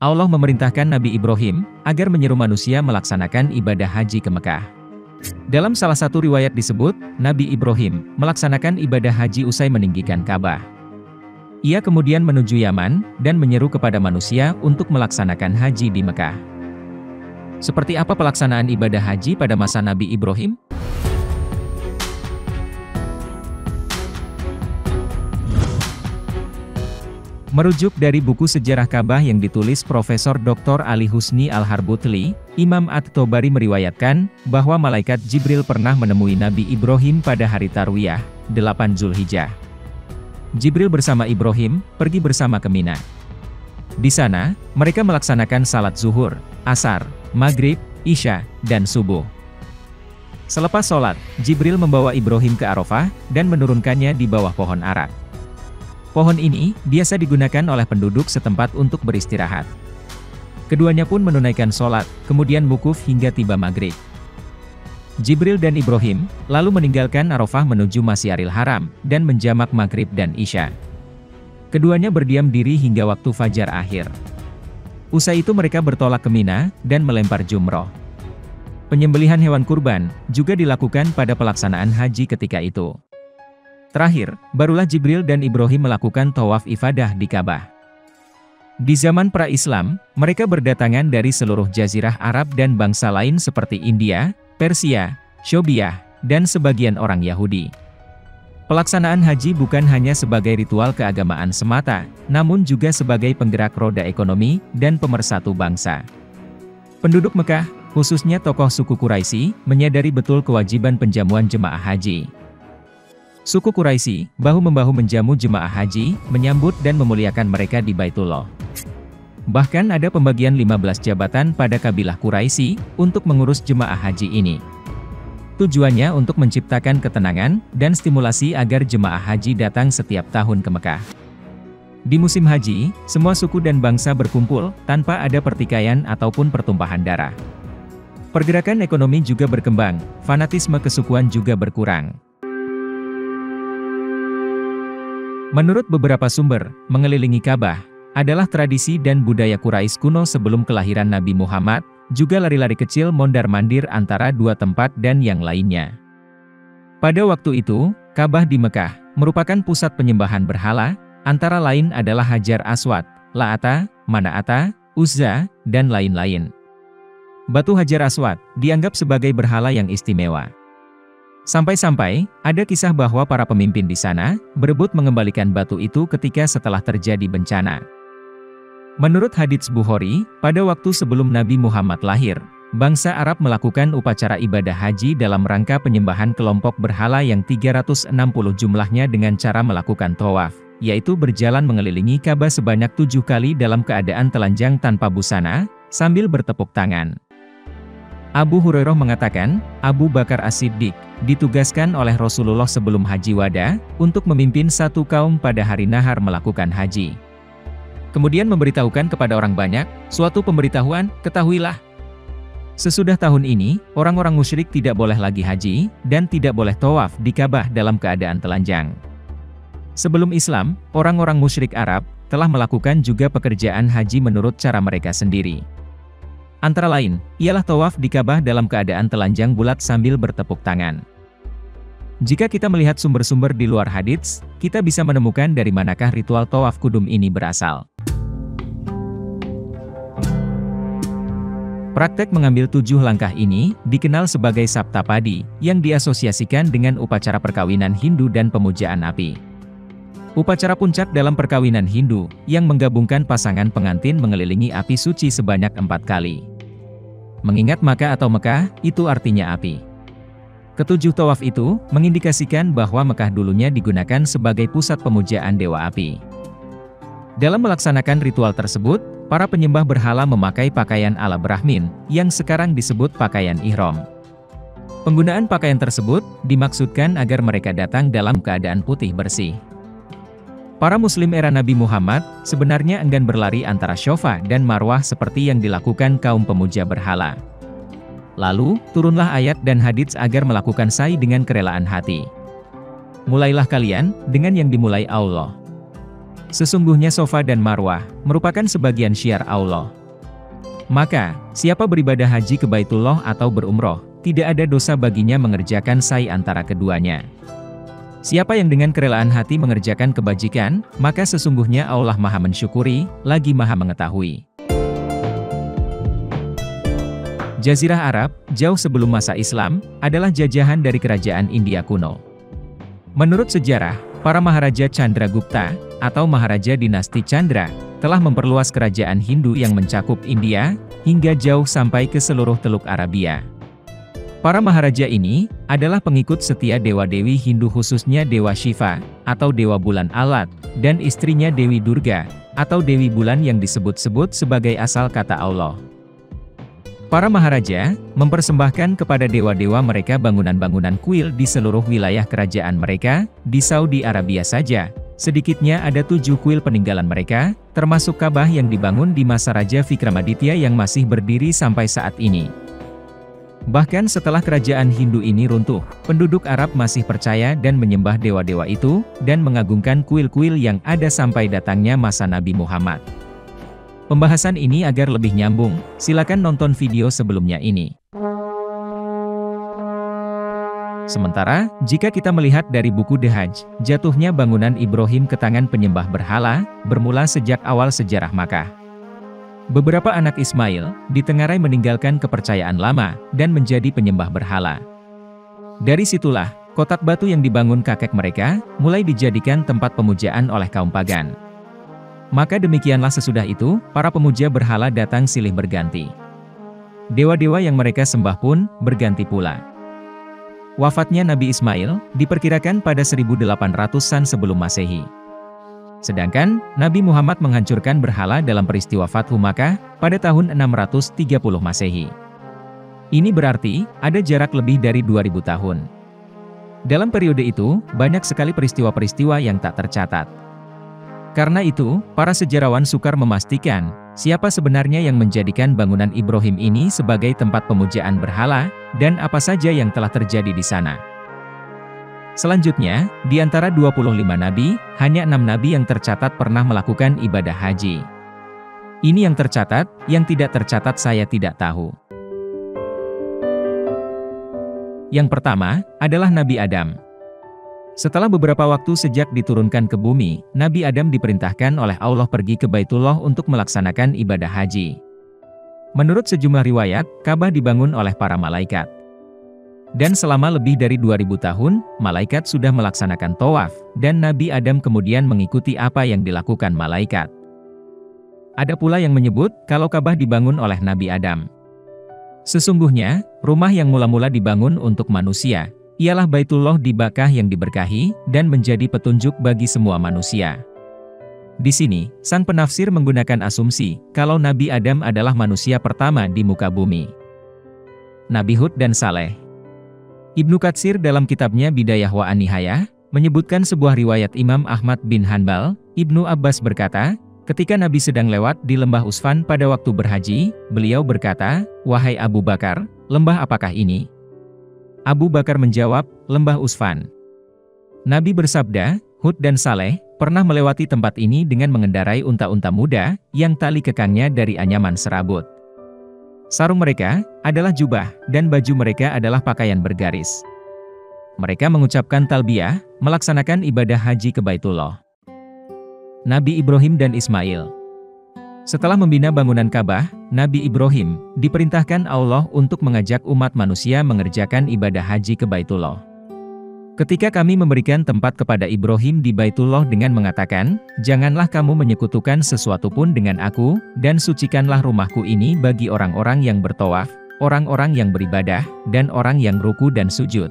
Allah memerintahkan Nabi Ibrahim agar menyeru manusia melaksanakan ibadah haji ke Mekah. Dalam salah satu riwayat disebut, Nabi Ibrahim melaksanakan ibadah haji usai meninggikan Ka'bah. Ia kemudian menuju Yaman dan menyeru kepada manusia untuk melaksanakan haji di Mekah. Seperti apa pelaksanaan ibadah haji pada masa Nabi Ibrahim? Merujuk dari buku sejarah Ka'bah yang ditulis Profesor Dr. Ali Husni Al-Harbutli, Imam At-Tabari meriwayatkan bahwa malaikat Jibril pernah menemui Nabi Ibrahim pada hari Tarwiyah, 8 Zulhijjah. Jibril bersama Ibrahim pergi bersama ke Mina. Di sana, mereka melaksanakan salat zuhur, asar, maghrib, isya, dan subuh. Selepas sholat, Jibril membawa Ibrahim ke Arafah dan menurunkannya di bawah pohon arak. Pohon ini biasa digunakan oleh penduduk setempat untuk beristirahat. Keduanya pun menunaikan sholat, kemudian wukuf hingga tiba maghrib. Jibril dan Ibrahim lalu meninggalkan Arafah menuju Masyaril Haram dan menjamak maghrib dan isya. Keduanya berdiam diri hingga waktu fajar akhir. Usai itu mereka bertolak ke Mina dan melempar jumroh. Penyembelihan hewan kurban juga dilakukan pada pelaksanaan haji ketika itu. Terakhir, barulah Jibril dan Ibrahim melakukan tawaf ifadah di Ka'bah. Di zaman pra-Islam, mereka berdatangan dari seluruh jazirah Arab dan bangsa lain seperti India, Persia, Syobiah, dan sebagian orang Yahudi. Pelaksanaan haji bukan hanya sebagai ritual keagamaan semata, namun juga sebagai penggerak roda ekonomi dan pemersatu bangsa. Penduduk Mekah, khususnya tokoh suku Quraisy, menyadari betul kewajiban penjamuan jemaah haji. Suku Quraisy bahu-membahu menjamu jemaah haji, menyambut dan memuliakan mereka di Baitullah. Bahkan ada pembagian 15 jabatan pada kabilah Quraisy untuk mengurus jemaah haji ini. Tujuannya untuk menciptakan ketenangan dan stimulasi agar jemaah haji datang setiap tahun ke Mekah. Di musim haji, semua suku dan bangsa berkumpul tanpa ada pertikaian ataupun pertumpahan darah. Pergerakan ekonomi juga berkembang, fanatisme kesukuan juga berkurang. Menurut beberapa sumber, mengelilingi Ka'bah adalah tradisi dan budaya Quraisy kuno sebelum kelahiran Nabi Muhammad, juga lari-lari kecil mondar-mandir antara dua tempat dan yang lainnya. Pada waktu itu, Ka'bah di Mekah merupakan pusat penyembahan berhala, antara lain adalah Hajar Aswad, La'ata, Mana'ata, Uzza, dan lain-lain. Batu Hajar Aswad dianggap sebagai berhala yang istimewa. Sampai-sampai, ada kisah bahwa para pemimpin di sana berebut mengembalikan batu itu ketika setelah terjadi bencana. Menurut hadits Bukhari, pada waktu sebelum Nabi Muhammad lahir, bangsa Arab melakukan upacara ibadah haji dalam rangka penyembahan kelompok berhala yang 360 jumlahnya dengan cara melakukan tawaf, yaitu berjalan mengelilingi Ka'bah sebanyak 7 kali dalam keadaan telanjang tanpa busana, sambil bertepuk tangan. Abu Hurairah mengatakan, Abu Bakar As-Siddiq ditugaskan oleh Rasulullah sebelum haji wada untuk memimpin satu kaum pada hari nahar melakukan haji. Kemudian memberitahukan kepada orang banyak, suatu pemberitahuan, ketahuilah. Sesudah tahun ini, orang-orang musyrik tidak boleh lagi haji, dan tidak boleh tawaf di Ka'bah dalam keadaan telanjang. Sebelum Islam, orang-orang musyrik Arab telah melakukan juga pekerjaan haji menurut cara mereka sendiri. Antara lain, ialah tawaf di Ka'bah dalam keadaan telanjang bulat sambil bertepuk tangan. Jika kita melihat sumber-sumber di luar hadits, kita bisa menemukan dari manakah ritual tawaf kudum ini berasal. Praktek mengambil 7 langkah ini dikenal sebagai Saptapadi, yang diasosiasikan dengan upacara perkawinan Hindu dan pemujaan api. Upacara puncak dalam perkawinan Hindu, yang menggabungkan pasangan pengantin mengelilingi api suci sebanyak 4 kali. Mengingat Makkah atau Mekah, itu artinya api. Ketujuh tawaf itu, mengindikasikan bahwa Mekah dulunya digunakan sebagai pusat pemujaan dewa api. Dalam melaksanakan ritual tersebut, para penyembah berhala memakai pakaian ala Brahmin, yang sekarang disebut pakaian ihram. Penggunaan pakaian tersebut, dimaksudkan agar mereka datang dalam keadaan putih bersih. Para muslim era Nabi Muhammad, sebenarnya enggan berlari antara Syafa dan Marwah seperti yang dilakukan kaum pemuja berhala. Lalu, turunlah ayat dan hadits agar melakukan sa'i dengan kerelaan hati. Mulailah kalian, dengan yang dimulai Allah. Sesungguhnya Safa dan Marwah merupakan sebagian syiar Allah. Maka, siapa beribadah haji ke Baitullah atau berumroh, tidak ada dosa baginya mengerjakan sa'i antara keduanya. Siapa yang dengan kerelaan hati mengerjakan kebajikan, maka sesungguhnya Allah Maha mensyukuri, lagi Maha mengetahui. Jazirah Arab, jauh sebelum masa Islam, adalah jajahan dari kerajaan India kuno. Menurut sejarah, para Maharaja Chandragupta, atau Maharaja dinasti Chandra, telah memperluas kerajaan Hindu yang mencakup India, hingga jauh sampai ke seluruh Teluk Arabia. Para Maharaja ini, adalah pengikut setia dewa-dewi Hindu khususnya Dewa Shiva, atau Dewa Bulan Alat, dan istrinya Dewi Durga, atau Dewi Bulan yang disebut-sebut sebagai asal kata Allah. Para Maharaja, mempersembahkan kepada dewa-dewa mereka bangunan-bangunan kuil di seluruh wilayah kerajaan mereka, di Saudi Arabia saja. Sedikitnya ada 7 kuil peninggalan mereka, termasuk Ka'bah yang dibangun di masa Raja Vikramaditya yang masih berdiri sampai saat ini. Bahkan setelah kerajaan Hindu ini runtuh, penduduk Arab masih percaya dan menyembah dewa-dewa itu, dan mengagungkan kuil-kuil yang ada sampai datangnya masa Nabi Muhammad. Pembahasan ini agar lebih nyambung, silakan nonton video sebelumnya ini. Sementara, jika kita melihat dari buku The Hajj, jatuhnya bangunan Ibrahim ke tangan penyembah berhala, bermula sejak awal sejarah Makkah. Beberapa anak Ismail, ditengarai meninggalkan kepercayaan lama, dan menjadi penyembah berhala. Dari situlah, kotak batu yang dibangun kakek mereka, mulai dijadikan tempat pemujaan oleh kaum pagan. Maka demikianlah sesudah itu, para pemuja berhala datang silih berganti. Dewa-dewa yang mereka sembah pun, berganti pula. Wafatnya Nabi Ismail, diperkirakan pada 1800-an sebelum Masehi. Sedangkan, Nabi Muhammad menghancurkan berhala dalam peristiwa Fathu Makkah, pada tahun 630 Masehi. Ini berarti, ada jarak lebih dari 2000 tahun. Dalam periode itu, banyak sekali peristiwa-peristiwa yang tak tercatat. Karena itu, para sejarawan sukar memastikan, siapa sebenarnya yang menjadikan bangunan Ibrahim ini sebagai tempat pemujaan berhala, dan apa saja yang telah terjadi di sana. Selanjutnya, di antara 25 nabi, hanya 6 nabi yang tercatat pernah melakukan ibadah haji. Ini yang tercatat, yang tidak tercatat saya tidak tahu. Yang pertama, adalah Nabi Adam. Setelah beberapa waktu sejak diturunkan ke bumi, Nabi Adam diperintahkan oleh Allah pergi ke Baitullah untuk melaksanakan ibadah haji. Menurut sejumlah riwayat, Ka'bah dibangun oleh para malaikat. Dan selama lebih dari 2000 tahun, malaikat sudah melaksanakan tawaf, dan Nabi Adam kemudian mengikuti apa yang dilakukan malaikat. Ada pula yang menyebut, kalau Ka'bah dibangun oleh Nabi Adam. Sesungguhnya, rumah yang mula-mula dibangun untuk manusia, ialah Baitullah di Makkah yang diberkahi, dan menjadi petunjuk bagi semua manusia. Di sini, sang penafsir menggunakan asumsi, kalau Nabi Adam adalah manusia pertama di muka bumi. Nabi Hud dan Saleh. Ibnu Katsir dalam kitabnya Bidayah wa An-Nihayah, menyebutkan sebuah riwayat Imam Ahmad bin Hanbal, Ibnu Abbas berkata, ketika Nabi sedang lewat di lembah Usfan pada waktu berhaji, beliau berkata, "Wahai Abu Bakar, lembah apakah ini?" Abu Bakar menjawab, "Lembah Usfan." Nabi bersabda, "Hud dan Saleh pernah melewati tempat ini dengan mengendarai unta-unta muda, yang tali kekangnya dari anyaman serabut. Sarung mereka adalah jubah, dan baju mereka adalah pakaian bergaris. Mereka mengucapkan talbiyah, melaksanakan ibadah haji ke Baitullah." Nabi Ibrahim dan Ismail. Setelah membina bangunan Ka'bah, Nabi Ibrahim diperintahkan Allah untuk mengajak umat manusia mengerjakan ibadah haji ke Baitullah. Ketika kami memberikan tempat kepada Ibrahim di Baitullah dengan mengatakan, "Janganlah kamu menyekutukan sesuatu pun dengan aku, dan sucikanlah rumahku ini bagi orang-orang yang bertawaf, orang-orang yang beribadah, dan orang yang ruku dan sujud.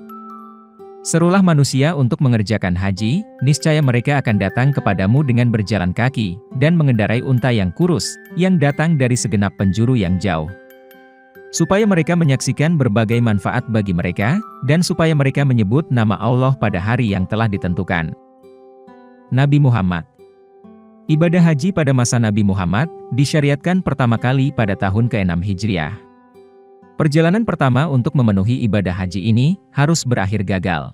Serulah manusia untuk mengerjakan haji, niscaya mereka akan datang kepadamu dengan berjalan kaki, dan mengendarai unta yang kurus, yang datang dari segenap penjuru yang jauh. Supaya mereka menyaksikan berbagai manfaat bagi mereka, dan supaya mereka menyebut nama Allah pada hari yang telah ditentukan." Nabi Muhammad. Ibadah haji pada masa Nabi Muhammad, disyariatkan pertama kali pada tahun ke-6 Hijriah. Perjalanan pertama untuk memenuhi ibadah haji ini, harus berakhir gagal.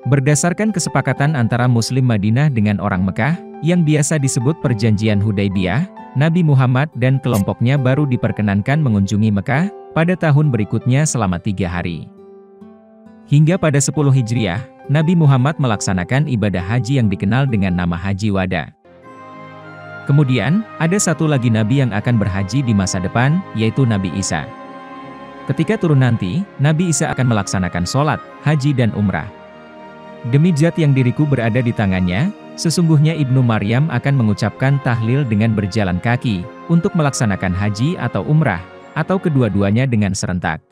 Berdasarkan kesepakatan antara Muslim Madinah dengan orang Mekah, yang biasa disebut Perjanjian Hudaibiyah, Nabi Muhammad dan kelompoknya baru diperkenankan mengunjungi Mekah pada tahun berikutnya selama 3 hari. Hingga pada 10 Hijriah, Nabi Muhammad melaksanakan ibadah haji yang dikenal dengan nama Haji Wada. Kemudian, ada satu lagi Nabi yang akan berhaji di masa depan, yaitu Nabi Isa. Ketika turun nanti, Nabi Isa akan melaksanakan sholat, haji dan umrah. Demi zat yang diriku berada di tangannya, sesungguhnya Ibnu Maryam akan mengucapkan tahlil dengan berjalan kaki, untuk melaksanakan haji atau umrah, atau kedua-duanya dengan serentak.